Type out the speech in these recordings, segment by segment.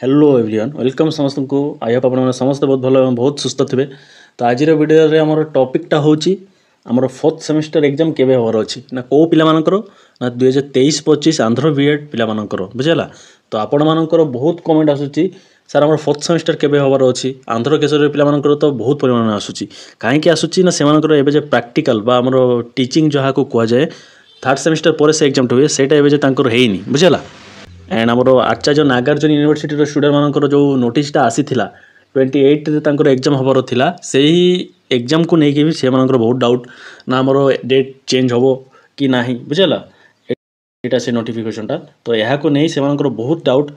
Hello everyone welcome समस्त को I hope आप समस्त बहुत भल बहुत सुस्थ थे। तो आज वीडियो आम टॉपिकटा हूँ आमर फोर्थ सेमिस्टर एग्जाम केवे हबार अच्छी ना कौ पिला ना 2023-25 आंध्र बीएड पिला बुझेगा। तो आपण मानकर बहुत कमेंट आसूँ सर आम फोर्थ सेमिस्टर केवे हबार अच्छी आंध्र केसरी पिला तो बहुत परिमाण आसूँ कहीं आसूँ ना से प्रैक्टिकल आमर टीचिंग जहाँ को कहुए थर्ड सेमिस्टर पर से एग्जाम हुए से होनी बुझेगा। एंड आमर आचार्य नागार्जुन यूनिवर्सिटी स्टूडेंट मानकर जो नोटिसटा आसीथिला 28 एग्जाम हबार थिला से ही एग्जाम को लेकिन भी से बहुत डाउट ना आमर डेट चेंज हम कि ना बुझेगा यहाँ से नोटिफिकेशनटा तो यहाँ को नहीं से बहुत डाउट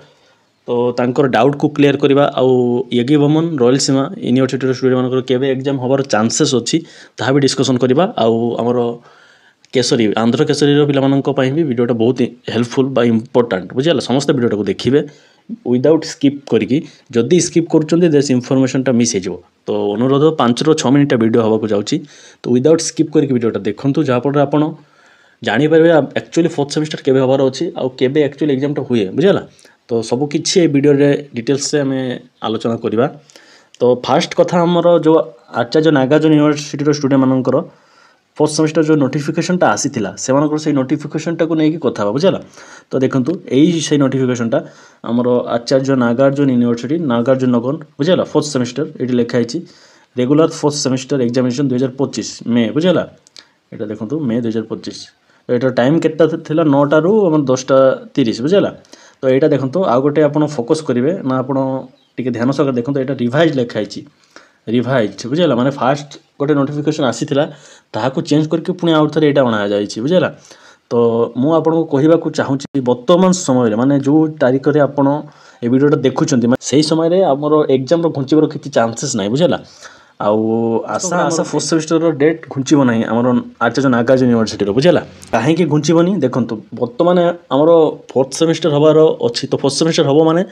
तो तांकर डाउट को क्लियर करवा आउ यज्ञ भवन रॉयल सीमा यूनिवर्सिटी स्टूडेंट मानकर केवे एग्जाम हबार चांसेस अच्छी ता भी डिस्कसन करवा आउ आमर केसरी आंध्र केसरी पाई भी वीडियोटा बहुत हेल्पफुल बा इम्पोर्टाट बुझेगा। समस्त वीडियोटा को देखिए विदाउट स्किप करके जदि स्किप कर इनफॉरमेशनटा मिस हो तो अनुरोध 5 ରୁ 6 मिनिट वीडियो हवा जाऊँगी तो विदाउट स्किप करके वीडियोटा देखूँ जहाँफल आपड़ जापर एक्चुअली फोर्थ सेमिस्टर केवे हबार अच्छी आउ केवे एक्चुअली एग्जामटा हुए बुझेगा। तो सबकि वीडियो डिटेल्स से आम आलोचना करवा। तो फास्ट कथा आमर जो आचार्य नागार्जुन यूनिवर्सिटी स्टूडेंट मानकर फोर्थ सेमिस्टर जो नोटिफिकेशनटा आसीथिला से नोटिफिकेशनटा को लेकिन कथा बुझेगा। तो देखूँ यही से नोटिफिकेशनटा आमर आचार्य नागार्जुन यूनिवर्सिटी नागार्जुन नगर बुझेगा फोर्थ सेमिस्टर ये लिखाई रेगुलर फोर्थ सेमिस्टर एग्जामिनेशन 2025 मे बुझेगा। यहाँ देखो मे 2025 तो यहाँ टाइम केटा 9टा ରୁ 10टा 30 बुझेगा। तो यहाँ देखो आउ गोटे आप फोकस करेंगे ना आपड़ ध्यान सहकार देखो यहाँ रिवाइज लिखाई रिवाइज बुझेगा माने फास्ट गोटे नोटिफिकेशन आसीथिला ताहाको चेंज करके पुणी आउ थे यहाँ अणा जाइए बुझेगा। तो मुझे आपको कहवाक चाहूँगी वर्तमान समय माने जो तारीख में आप वीडियोटा देखुं से समय आमर एग्जाम घुंचबार किसी चांसेस ना बुझेगा। आउ आशा आशा फोर्थ सेमिस्टर डेट घुंचब ना आमर आचार्य नागार्जुन यूनिवर्सिटी बुझेगा कहीं घुंचबनी देखो बर्तमान आमर फोर्थ सेमिस्टर हबार अच्छी तो फोर्थ सेमिस्टर हम माने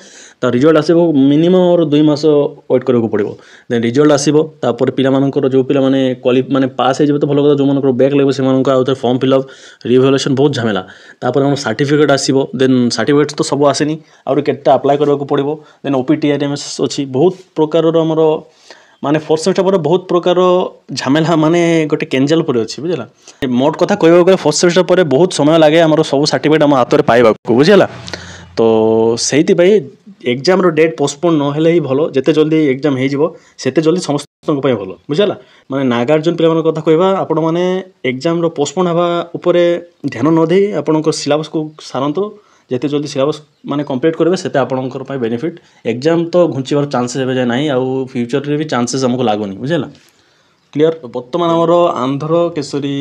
रिजल्ट आसो मिनिमम 2 मास वेट करने पड़ो देन रिजल्ट आसो पिलामानकर जो पिला माने माने पास हो तो भल कथा जो मन बैक लगे से आउ थे फॉर्म फिलअप रिवैल्यूएशन बहुत झमेला तापर हम सर्टिफिकेट आसो देन सर्टिफिकेट तो सब आसेनी आउरी केटा अप्लाई करने पड़ो देन OPTRMS अच्छी बहुत प्रकार आमर माने फोर्थ सेमिस्टर पर बहुत प्रकार झमेला माने गोटे केंजल पर अच्छी बुझेगा। मोट कथा कहवाक गले फोर्थ सेमिस्टर पर बहुत समय लगे आमर सब सर्टिफिकेट आम हाथ में पाइबा बुझेगा। तो से एग्जाम डेट पोस्टपोन न ही भल जिते जल्दी एग्जाम होते जल्दी समस्त भल बुझेगा। माने नागार्जुन पिला कथा कहवा आपण मैंने एग्जाम पोस्टपोन हवा उपरे ध्यान न दे आपंकर सिलेबस को सारंतु जिते जल्दी सिलेबस माने कंप्लीट करेंगे से आपंकर बेनिफिट एग्जाम तो घुंचबार चांसेस है ना आउ फ्यूचर रे भी चांसेस हमको लगुनि बुझेगा क्लियर। बर्तमान आमर आंध्र केसरी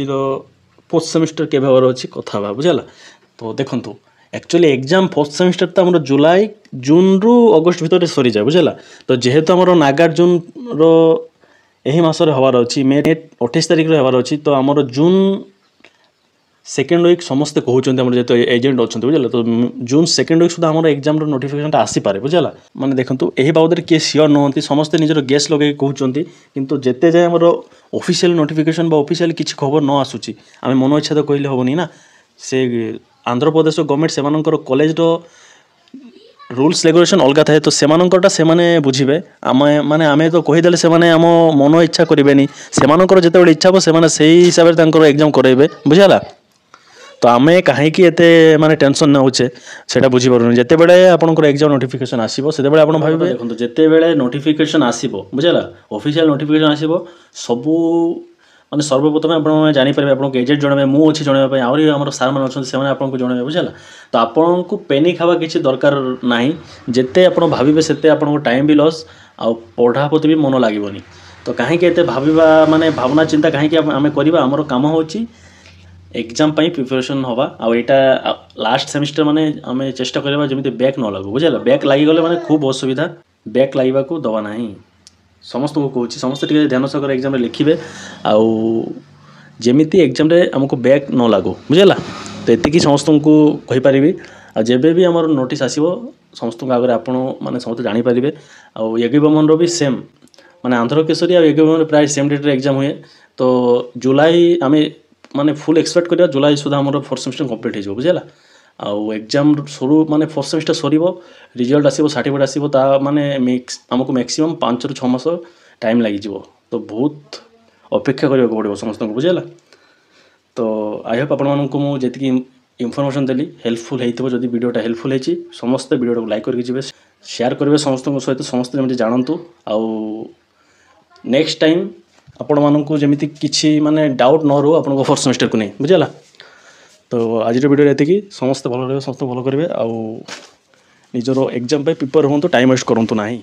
फोर्थ सेमिस्टर के हबार अच्छी कथा बुझेगा। तो देखो एक्चुअली एग्जाम फोर्थ सेमिस्टर तो आमर जुलाई जून ରୁ अगस्त भितर सरी जाए बुझेगा। तो जेहेतु आमर नागार्जुन यही मसरे हबार अच्छी मे 28 तारिख हबार अच्छी तो आमर जून सेकेंड वीक समस्ते कहते जो एजेंट अच्छा बुझे। तो जून सेकेंड वीक सुधा आम एग्जाम नोटिफिकेशन आसीपे बुझेगा। मैंने देखो यही बाबद किए सियोर नुहति समस्ते निजर गेस लगे कहते किंतु जिते जाए आमर ऑफिशियल नोटिफिकेशन ऑफिशियल किसी खबर न आसूची आम मन इच्छा तो कहले हेनी ना से आंध्र प्रदेश गवर्नमेंट से कॉलेज रूल्स रेगुलेशन अलग थाए तो सेमानंकरटा सेमाने बुझे आम माने आमे तो कहीदेले सेमाने आम मन इच्छा करेंगे सेमानंकर जितेबाला इच्छा हे से से हिसाब से एग्जाम करेंगे बुझेगा। तो आम कहीं माने टेंशन नौचे से बुझीपार जिते बड़े आपंकर एग्जाम नोटिफिकेशन आसो से भावे देखो जिते बड़े नोटिफिकेशन आसो बुझेगा ऑफिशियल नोटिफिकेशन आसो सबू माने सर्वप्रथम आप जानीपारे आपको एजेंट जनइबे मुझे जनवाई आहरी आम सार मैंने अच्छे से आपको जनइबे बुझेगा। तो आपन को पेनिक हवा किसी दरकार ना जिते आप भावे से आपको टाइम भी लॉस आ पढ़ा प्रति भी मन लगनी। तो कहीं भावा माने भावना चिंता कहीं आम करवा आमर कम हो एग्जाम प्रिपरेशन हवा आईटा लास्ट सेमिस्टर माने आम चेष्टा करवा जमी बैक न लगू बुझेगा। बैक लगिगले माने खूब असुविधा बैक लगे को दवा ना समस्त को कहूँ समस्त ध्यान सहकार एग्जाम लिखे आउ जमीती एग्जाम आमको बैक न लगू बुझेगा। तो ये समस्त को कहीपरि आबे भी आम नोटिस आसो समस्त आगे आप माने समस्त जानीपारे आउ यज्ञ भवन भी सेम माने आंध्र केसरी आ यज्ञ भवन प्राय सेम डेट एग्जाम हुए। तो जुलाई आम माने फुल एक्सपेक्ट करिया जुलाई सुधा आमर फोर्थ सेमिस्टर कंप्लीट हो बुझेगा। ଆଉ ଏକ୍ଜାମ୍ ସରୁ ମାନେ ଫୋର୍ଥ ସେମିଷ୍ଟର ସରିବ, ରିଜଲ୍ଟ ଆସିବ, ସାର୍ଟିଫିକେଟ୍ ଆସିବ, ତା ମାନେ ଆମକୁ ମ୍ୟାକ୍ସିମମ୍ 5ରୁ 6 ମାସ ଟାଇମ୍ ଲାଗିଯିବ। ତ ବହୁତ ଅପେକ୍ଷା କରିବାକୁ ପଡ଼ିବ ସମସ୍ତଙ୍କୁ, ବୁଝିହେଲା। ତ ଆଇ ହୋପ୍ ଆପଣମାନଙ୍କୁ ମୁଁ ଯେତିକି ଇନଫର୍ମେସନ୍ ଦେଲି ହେଲ୍ପଫୁଲ୍ ହେଇଥିବ। ଯଦି ଭିଡ଼ିଓଟା ହେଲ୍ପଫୁଲ୍ ହେଇଛି ସମସ୍ତେ ଭିଡ଼ିଓଟାକୁ ଲାଇକ୍ କରିକି ଯିବେ, ସେୟାର କରିବେ ସମସ୍ତଙ୍କ ସହିତ, ସମସ୍ତେ ଯେମିତି ଜାଣନ୍ତୁ। ଆଉ ନେକ୍ସଟ ଟାଇମ୍ ଆପଣମାନଙ୍କୁ ଯେମିତି କିଛି ମାନେ ଡାଉଟ୍ ନ ରହୁ ଆପଣଙ୍କ ଫୋର୍ଥ ସେମିଷ୍ଟରକୁ ନେଇ, ବୁଝିହେଲା। ତ ଆଜିର ଭିଡ଼ିଓରେ ଏତିକି। ସମସ୍ତେ ଭଲ ରହିବେ, ସମସ୍ତେ ଭଲ କରିବେ, ଆଉ ନିଜର ଏକ୍ଜାମ୍ ପାଇଁ ପ୍ରିପେୟାର ହୁଅନ୍ତୁ, ଟାଇମ୍ ୱେଷ୍ଟ କରନ୍ତୁ ନାହିଁ।